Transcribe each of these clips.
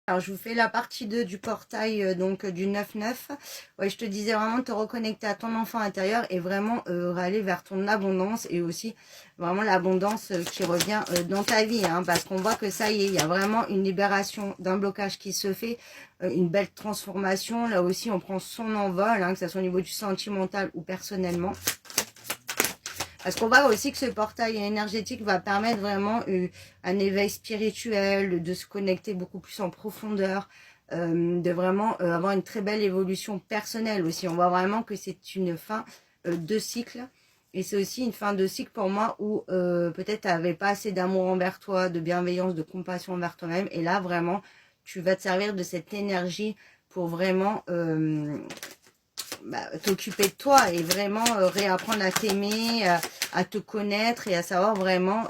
Alors, je vous fais la partie 2 du portail donc du 9-9. Ouais, je te disais vraiment de te reconnecter à ton enfant intérieur et vraiment aller vers ton abondance et aussi vraiment l'abondance qui revient dans ta vie. Hein, parce qu'on voit que ça y est, il y a vraiment une libération d'un blocage qui se fait, une belle transformation. Là aussi, on prend son envol, hein, que ce soit au niveau du sentimental ou personnellement. Parce qu'on voit aussi que ce portail énergétique va permettre vraiment un éveil spirituel, de se connecter beaucoup plus en profondeur, de vraiment avoir une très belle évolution personnelle aussi. On voit vraiment que c'est une fin de cycle. Et c'est aussi une fin de cycle pour moi où peut-être tu n'avais pas assez d'amour envers toi, de bienveillance, de compassion envers toi-même. Et là, vraiment, tu vas te servir de cette énergie pour vraiment t'occuper de toi et vraiment réapprendre à t'aimer, à te connaître et à savoir vraiment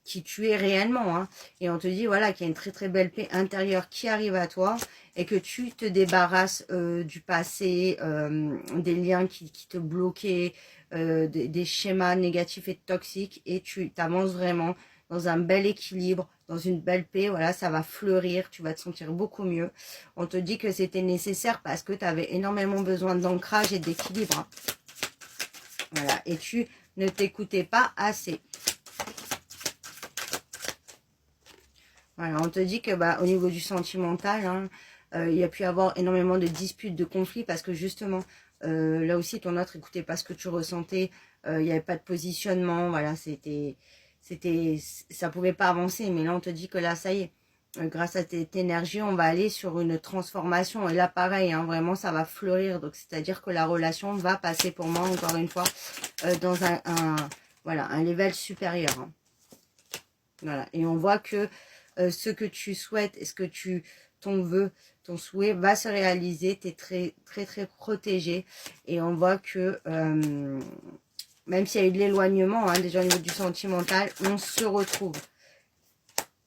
qui tu es réellement. Hein. Et on te dit voilà qu'il y a une très très belle paix intérieure qui arrive à toi et que tu te débarrasses du passé, des liens qui te bloquaient, des schémas négatifs et toxiques et tu t'avances vraiment dans un bel équilibre, dans une belle paix, voilà, ça va fleurir, tu vas te sentir beaucoup mieux. On te dit que c'était nécessaire parce que tu avais énormément besoin d'ancrage et d'équilibre. Hein. Voilà, et tu ne t'écoutais pas assez. Voilà, on te dit que au niveau du sentimental, hein, il y a pu y avoir énormément de disputes, de conflits parce que justement, là aussi ton autre écoutait pas ce que tu ressentais, il n'y avait pas de positionnement, voilà, ça pouvait pas avancer, mais là on te dit que là ça y est, grâce à cette énergie, on va aller sur une transformation et là pareil, hein, vraiment ça va fleurir, donc c'est-à-dire que la relation va passer pour moi encore une fois dans voilà, un level supérieur. Hein. Voilà, et on voit que ce que tu souhaites et ce que ton vœu, ton souhait va se réaliser. Tu es très, très, très protégé. Et on voit que même s'il y a eu de l'éloignement, hein, déjà au niveau du sentimental, on se retrouve.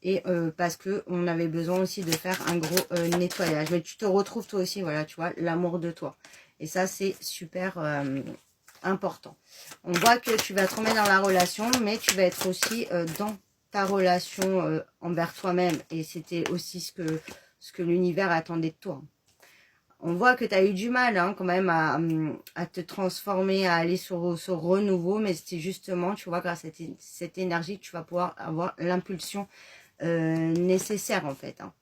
Et parce que on avait besoin aussi de faire un gros nettoyage. Mais tu te retrouves toi aussi, voilà, tu vois, l'amour de toi. Et ça, c'est super important. On voit que tu vas te remettre dans la relation, mais tu vas être aussi dans ta relation envers toi-même. Et c'était aussi ce que l'univers attendait de toi. On voit que tu as eu du mal hein, quand même à te transformer, à aller sur ce renouveau. Mais c'est justement, tu vois, grâce à cette énergie, tu vas pouvoir avoir l'impulsion nécessaire en fait. Hein.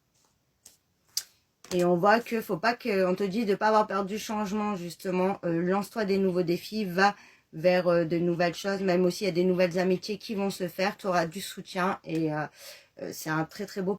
Et on voit que faut pas que, on te dit de pas avoir peur du changement justement. Lance-toi des nouveaux défis, va vers de nouvelles choses. Même aussi il y a des nouvelles amitiés qui vont se faire. Tu auras du soutien et c'est un très très beau